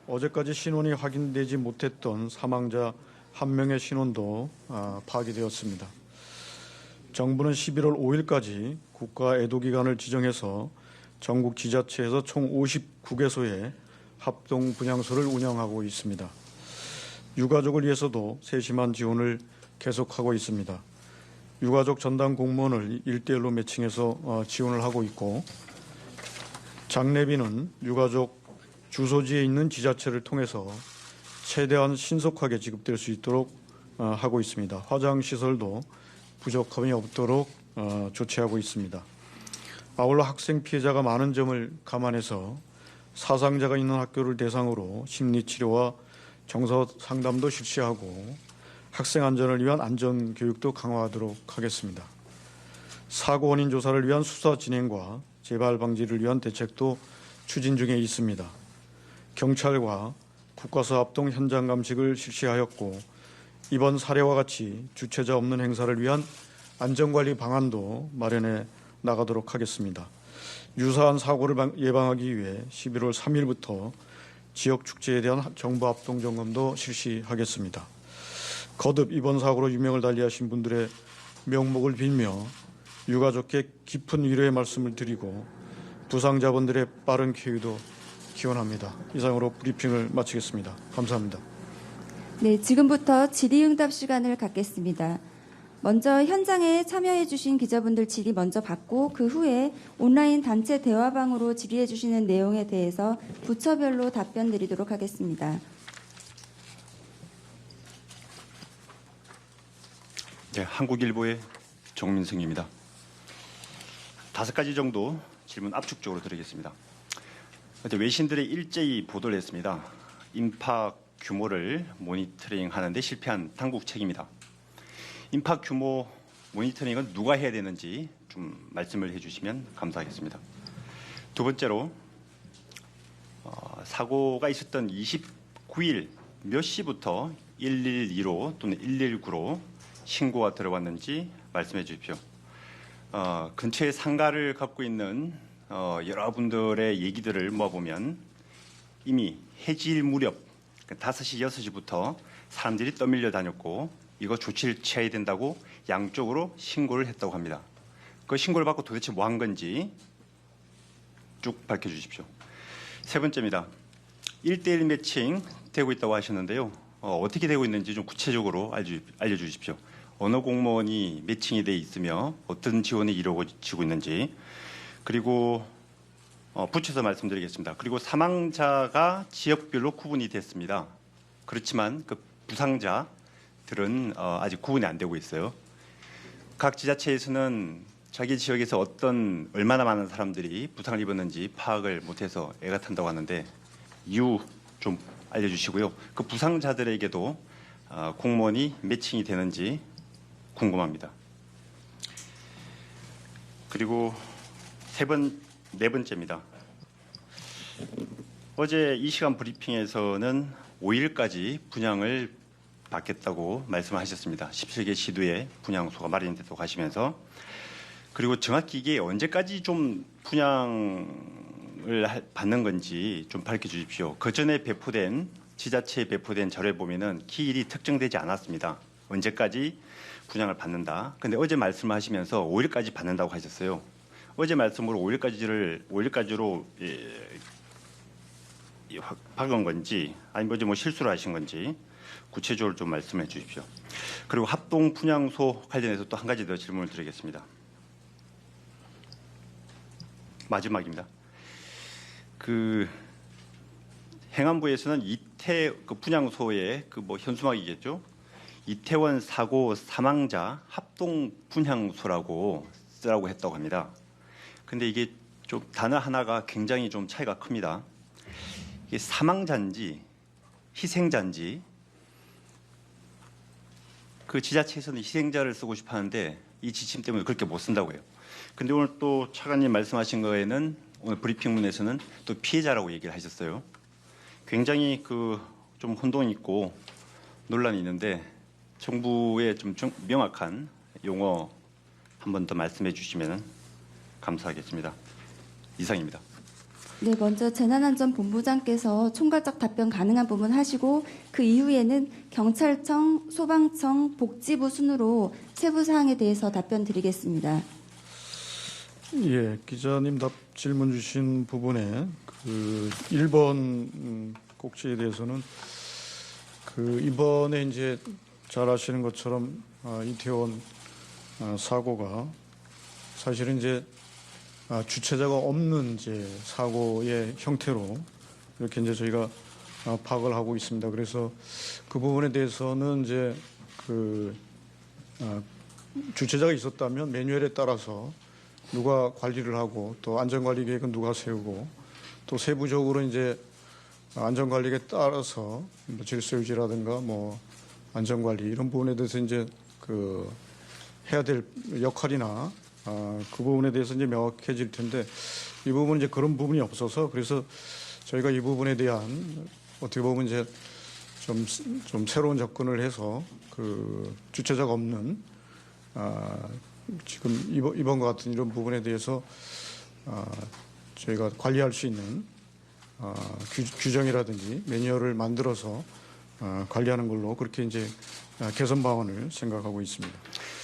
어제까지 신원이 확인되지 못했던 사망자 1명의 신원도 파기되었습니다. 정부는 11월 5일까지 국가 애도기간을 지정해서 전국 지자체에서 총 59개소의 합동 분향소를 운영하고 있습니다. 유가족을 위해서도 세심한 지원을 계속하고 있습니다. 유가족 전담 공무원을 1대1로 매칭해서 지원을 하고 있고, 장례비는 유가족 주소지에 있는 지자체를 통해서 최대한 신속하게 지급될 수 있도록 하고 있습니다. 화장시설도 부족함이 없도록 조치하고 있습니다. 아울러 학생 피해자가 많은 점을 감안해서 사상자가 있는 학교를 대상으로 심리치료와 정서 상담도 실시하고 학생 안전을 위한 안전교육도 강화하도록 하겠습니다. 사고 원인 조사를 위한 수사 진행과 재발 방지를 위한 대책도 추진 중에 있습니다. 경찰과 국가수 합동 현장 감식을 실시하였고, 이번 사례와 같이 주최자 없는 행사를 위한 안전관리 방안도 마련해 나가도록 하겠습니다. 유사한 사고를 예방하기 위해 11월 3일부터 지역 축제에 대한 정부 합동 점검도 실시하겠습니다. 거듭 이번 사고로 유명을 달리하신 분들의 명목을 빌며 유가족께 깊은 위로의 말씀을 드리고 부상자분들의 빠른 쾌유도 기원합니다. 이상으로 브리핑을 마치겠습니다. 감사합니다. 네, 지금부터 질의응답 시간을 갖겠습니다. 먼저 현장에 참여해 주신 기자분들 질의 먼저 받고 그 후에 온라인 단체 대화방으로 질의해 주시는 내용에 대해서 부처별로 답변 드리도록 하겠습니다. 네, 한국일보의 정민승입니다. 5가지 정도 질문 압축적으로 드리겠습니다. 어제 외신들이 일제히 보도를 했습니다. 인파 규모를 모니터링하는 데 실패한 당국 책임이다. 인파 규모 모니터링은 누가 해야 되는지 좀 말씀을 해주시면 감사하겠습니다. 두 번째로 사고가 있었던 29일 몇 시부터 112로 또는 119로 신고가 들어왔는지 말씀해 주십시오. 근처에 상가를 갖고 있는 여러분들의 얘기들을 모아보면 이미 해질 무렵 5시, 6시부터 사람들이 떠밀려 다녔고 이거 조치를 취해야 된다고 양쪽으로 신고를 했다고 합니다. 그 신고를 받고 도대체 뭐 한 건지 쭉 밝혀주십시오. 세 번째입니다. 1대1 매칭 되고 있다고 하셨는데요. 어떻게 되고 있는지 좀 구체적으로 알려주십시오. 어느 공무원이 매칭이 돼 있으며 어떤 지원이 이루어지고 있는지, 그리고 붙여서 말씀드리겠습니다. 그리고 사망자가 지역별로 구분이 됐습니다. 그렇지만 그 부상자들은 아직 구분이 안 되고 있어요. 각 지자체에서는 자기 지역에서 얼마나 많은 사람들이 부상을 입었는지 파악을 못해서 애가 탄다고 하는데 이유 좀 알려주시고요. 그 부상자들에게도 공무원이 매칭이 되는지 궁금합니다. 그리고 네 번째입니다. 어제 이 시간 브리핑에서는 5일까지 분양을 받겠다고 말씀하셨습니다. 17개 시도에 분양소가 마련됐다고 하시면서, 그리고 정확히 이게 언제까지 좀 분양을 받는 건지 좀 밝혀주십시오. 그 전에 지자체에 배포된 자료에 보면은 기일이 특정되지 않았습니다. 언제까지 분양을 받는다. 근데 어제 말씀하시면서 5일까지 받는다고 하셨어요. 어제 말씀으로 5일까지로 박은 건지 아니면 뭐 실수를 하신 건지 구체적으로 좀 말씀해 주십시오. 그리고 합동 분향소 관련해서 또 한 가지 더 질문을 드리겠습니다. 마지막입니다. 그 행안부에서는 그 분향소의 현수막이겠죠. 이태원 사고 사망자 합동 분향소라고 쓰라고 했다고 합니다. 근데 이게 좀 단어 하나가 굉장히 좀 차이가 큽니다. 이게 사망자인지 희생자인지, 그 지자체에서는 희생자를 쓰고 싶어 하는데 이 지침 때문에 그렇게 못 쓴다고 해요. 근데 오늘 또 차관님 말씀하신 거에는 오늘 브리핑문에서는 또 피해자라고 얘기를 하셨어요. 굉장히 좀 혼동 있고 논란이 있는데 정부의 좀 명확한 용어 한 번 더 말씀해 주시면 감사하겠습니다. 이상입니다. 네, 먼저 재난안전본부장께서 총괄적 답변 가능한 부분 하시고 그 이후에는 경찰청, 소방청, 복지부 순으로 세부 사항에 대해서 답변 드리겠습니다. 예, 기자님 질문 주신 부분에 그 1번 꼭지에 대해서는 그 이번에 이제 잘 아시는 것처럼 이태원 사고가 사실은 이제 주체자가 없는 이제 사고의 형태로 이렇게 이제 저희가 파악을 하고 있습니다. 그래서 그 부분에 대해서는 이제 그 주체자가 있었다면 매뉴얼에 따라서 누가 관리를 하고 또 안전관리 계획은 누가 세우고 또 세부적으로 이제 안전관리에 따라서 뭐 질서유지라든가 뭐 안전관리 이런 부분에 대해서 이제 그 해야 될 역할이나 그 부분에 대해서 이제 명확해질 텐데 이 부분은 이제 그런 부분이 없어서 그래서 저희가 이 부분에 대한 어떻게 보면 이제 좀 새로운 접근을 해서 그 주체자가 없는 지금 이번과 같은 이런 부분에 대해서 저희가 관리할 수 있는 규정이라든지 매뉴얼을 만들어서 관리하는 걸로 그렇게 이제 개선 방안을 생각하고 있습니다.